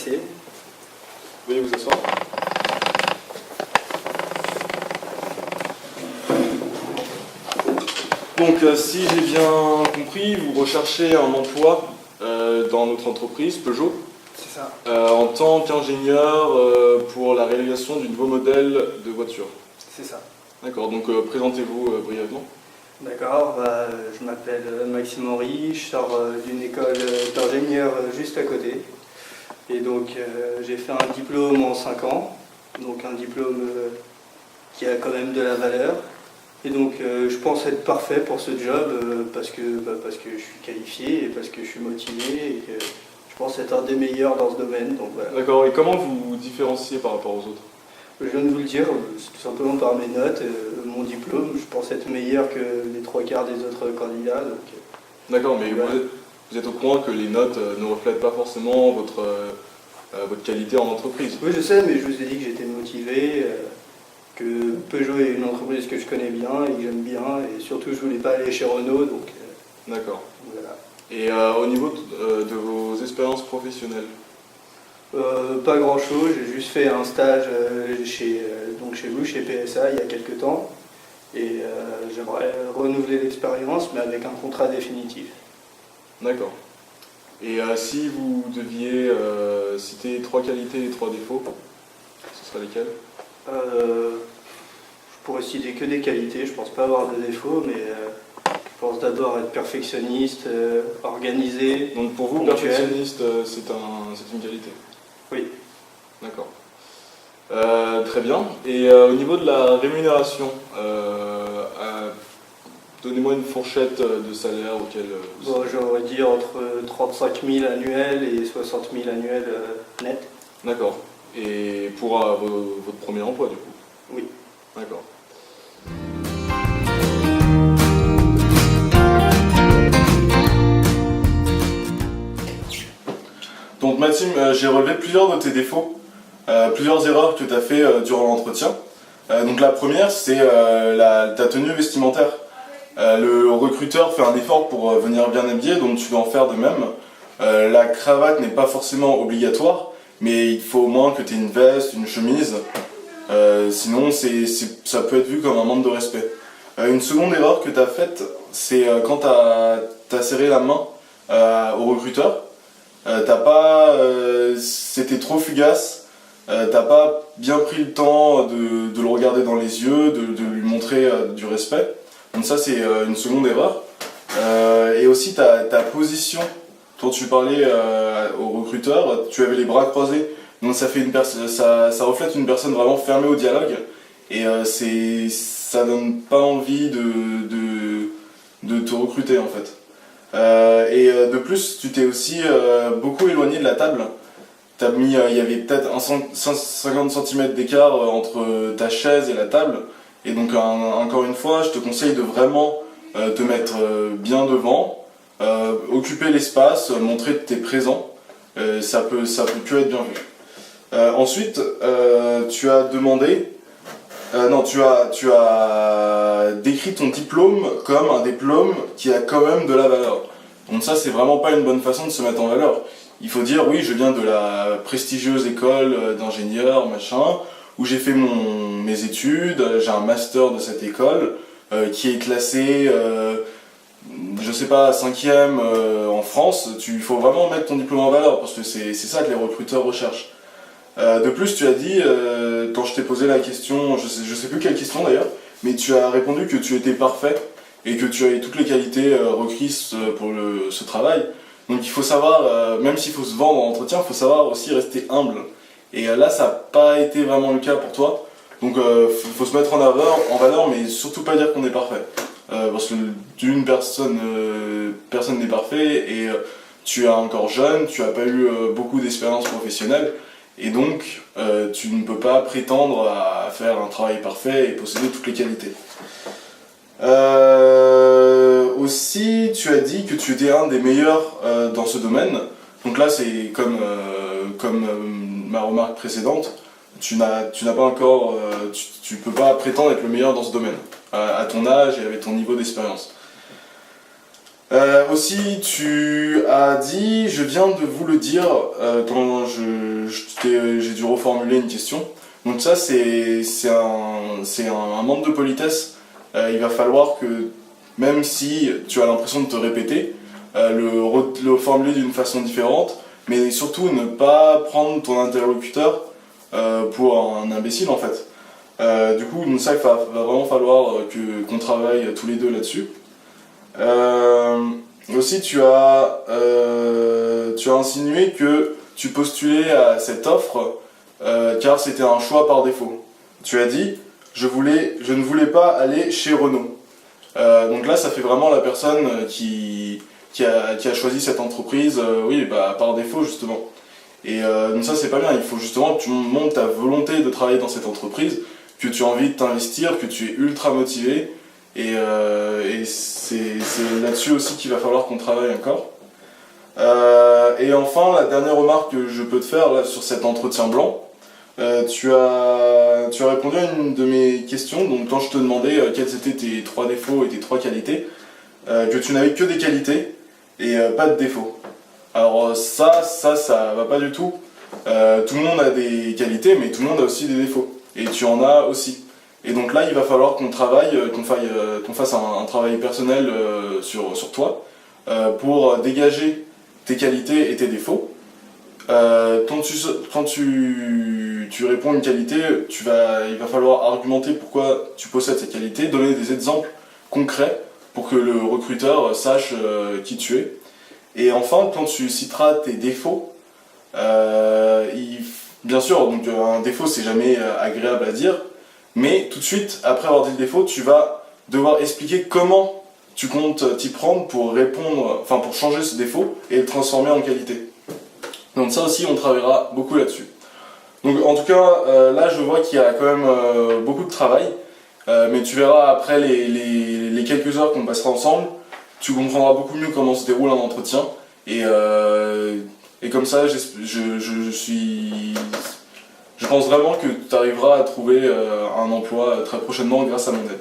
Maxime. Veuillez vous asseoir. Donc, si j'ai bien compris, vous recherchez un emploi dans notre entreprise, Peugeot, C'est ça. en tant qu'ingénieur pour la réalisation du nouveau modèle de voiture. C'est ça. D'accord, donc présentez-vous brièvement. D'accord, je m'appelle Maxime Henry, je sors d'une école d'ingénieur juste à côté. Et donc j'ai fait un diplôme en 5 ans, donc un diplôme qui a quand même de la valeur. Et donc je pense être parfait pour ce job parce que je suis qualifié et parce que je suis motivé et que je pense être un des meilleurs dans ce domaine. Donc voilà. D'accord, et comment vous vous différenciez par rapport aux autres? Je viens de vous le dire, c'est tout simplement par mes notes, mon diplôme, je pense être meilleur que les 3/4 des autres candidats. Donc, D'accord, mais voilà. vous êtes au courant que les notes ne reflètent pas forcément votre qualité en entreprise. Oui, je sais, mais je vous ai dit que j'étais motivé, que Peugeot est une entreprise que je connais bien et que j'aime bien, et surtout je voulais pas aller chez Renault, donc D'accord. voilà. Et au niveau de vos expériences professionnelles? Pas grand chose, j'ai juste fait un stage chez vous, chez PSA, il y a quelques temps, et j'aimerais renouveler l'expérience, mais avec un contrat définitif. D'accord. Et si vous deviez citer 3 qualités et 3 défauts, ce seraient lesquels? Je pourrais citer que des qualités, je pense pas avoir de défauts, mais je pense d'abord être perfectionniste, organisé. Donc pour vous, Ponctuel. perfectionniste, c'est une qualité? Oui. D'accord. Très bien. Et au niveau de la rémunération, donnez-moi une fourchette de salaire auquel vous... Bon, j'aurais dit entre 35 000 annuels et 60 000 annuels net. D'accord. Et pour votre premier emploi, du coup? Oui. D'accord. Donc Maxime, j'ai relevé plusieurs de tes défauts, plusieurs erreurs que tu as fait durant l'entretien. Donc la première, c'est ta tenue vestimentaire. Le recruteur fait un effort pour venir bien habillé, donc tu dois en faire de même. La cravate n'est pas forcément obligatoire, mais il faut au moins que tu aies une veste, une chemise. Sinon, ça peut être vu comme un manque de respect. Une seconde erreur que tu as faite, c'est quand tu as serré la main au recruteur. C'était trop fugace, t'as pas bien pris le temps de le regarder dans les yeux, de lui montrer du respect. Donc ça c'est une seconde erreur. Et aussi ta position, quand tu parlais au recruteur, tu avais les bras croisés. Donc ça reflète une personne vraiment fermée au dialogue. Et ça donne pas envie de te recruter en fait. De plus, tu t'es aussi beaucoup éloigné de la table. Il y avait peut-être 50 cm d'écart entre ta chaise et la table. Et donc, encore une fois, je te conseille de vraiment te mettre bien devant, occuper l'espace, montrer que tu es présent. Ça peut que être bien vu. Ensuite, tu as demandé. Non, tu as décrit ton diplôme comme un diplôme qui a quand même de la valeur. Donc ça, c'est vraiment pas une bonne façon de se mettre en valeur. Il faut dire, oui, je viens de la prestigieuse école d'ingénieur, machin, où j'ai fait mes études, j'ai un master de cette école, qui est classé, je sais pas, 5e en France. Il faut vraiment mettre ton diplôme en valeur, parce que c'est ça que les recruteurs recherchent. De plus, tu as dit, quand je t'ai posé la question, je sais plus quelle question d'ailleurs, mais tu as répondu que tu étais parfait et que tu avais toutes les qualités requises pour ce travail. Donc il faut savoir, même s'il faut se vendre en entretien, il faut savoir aussi rester humble. Et là, ça n'a pas été vraiment le cas pour toi. Donc il faut se mettre en valeur, mais surtout pas dire qu'on est parfait. Parce que d'une personne n'est parfait et tu es encore jeune, tu n'as pas eu beaucoup d'expérience professionnelle. Et donc, tu ne peux pas prétendre à faire un travail parfait et posséder toutes les qualités. Aussi, tu as dit que tu étais un des meilleurs dans ce domaine. Donc là, c'est comme ma remarque précédente, tu n'as pas encore, tu peux pas prétendre être le meilleur dans ce domaine, à ton âge et avec ton niveau d'expérience. Aussi, tu as dit, je viens de vous le dire quand j'ai dû reformuler une question. Donc ça, c'est un manque de politesse. Il va falloir que, même si tu as l'impression de te répéter, le formuler d'une façon différente, mais surtout ne pas prendre ton interlocuteur pour un imbécile en fait. Du coup, donc ça, il va vraiment falloir qu'on travaille tous les deux là-dessus. Aussi, tu as insinué que tu postulais à cette offre car c'était un choix par défaut. Tu as dit, je ne voulais pas aller chez Renault. Donc là, ça fait vraiment la personne qui a choisi cette entreprise, oui, bah, par défaut justement. Et donc ça, c'est pas bien. Il faut justement que tu montres ta volonté de travailler dans cette entreprise, que tu as envie de t'investir, que tu es ultra motivé. Et c'est là-dessus aussi qu'il va falloir qu'on travaille encore. Et enfin, la dernière remarque que je peux te faire là, sur cet entretien blanc, tu as répondu à une de mes questions, donc quand je te demandais quels étaient tes 3 défauts et tes 3 qualités, que tu n'avais que des qualités et pas de défauts. Alors ça va pas du tout. Tout le monde a des qualités, mais tout le monde a aussi des défauts. Et tu en as aussi. Et donc là, il va falloir qu'on travaille, qu'on fasse un travail personnel sur toi pour dégager tes qualités et tes défauts. Quand tu réponds une qualité, il va falloir argumenter pourquoi tu possèdes cette qualité, donner des exemples concrets pour que le recruteur sache qui tu es. Et enfin, quand tu citeras tes défauts, bien sûr, donc un défaut c'est jamais agréable à dire, mais tout de suite, après avoir dit le défaut, tu vas devoir expliquer comment tu comptes t'y prendre pour pour changer ce défaut et le transformer en qualité. Donc ça aussi, on travaillera beaucoup là-dessus. Donc en tout cas, là je vois qu'il y a quand même beaucoup de travail, mais tu verras après les quelques heures qu'on passera ensemble, tu comprendras beaucoup mieux comment se déroule un entretien, et comme ça, je pense vraiment que tu arriveras à trouver un emploi très prochainement grâce à mon aide.